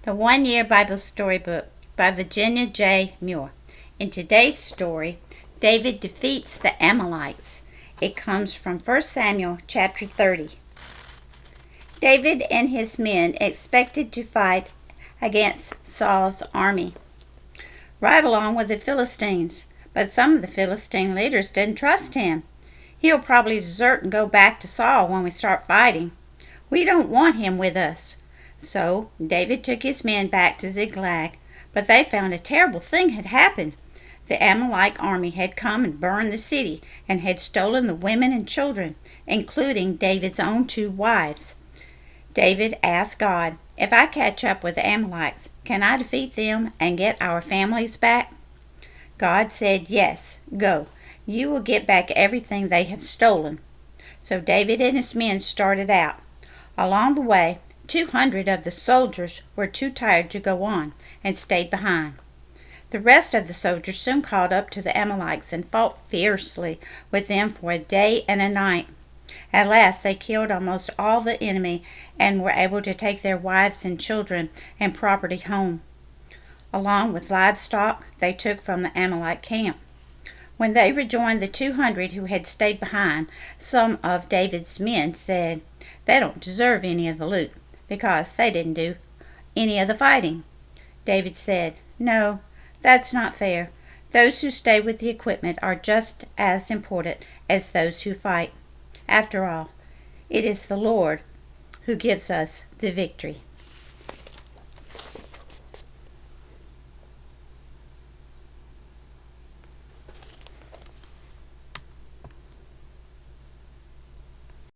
The One Year Bible Storybook by Virginia J. Muir. In today's story, David defeats the Amalekites. It comes from 1 Samuel chapter 30. David and his men expected to fight against Saul's army, right along with the Philistines, but some of the Philistine leaders didn't trust him. He'll probably desert and go back to Saul when we start fighting. We don't want him with us. So David took his men back to Ziklag, but they found a terrible thing had happened. The Amalek army had come and burned the city and had stolen the women and children, including David's own 2 wives. David asked God, "If I catch up with the Amalekites, can I defeat them and get our families back?" God said, "Yes, go. You will get back everything they have stolen." So David and his men started out. Along the way, 200 of the soldiers were too tired to go on and stayed behind. The rest of the soldiers soon caught up to the Amalekites and fought fiercely with them for a day and a night. At last they killed almost all the enemy and were able to take their wives and children and property home, along with livestock they took from the Amalek camp. When they rejoined the 200 who had stayed behind, some of David's men said, "They don't deserve any of the loot, because they didn't do any of the fighting." David said, "No, that's not fair. Those who stay with the equipment are just as important as those who fight. After all, it is the Lord who gives us the victory."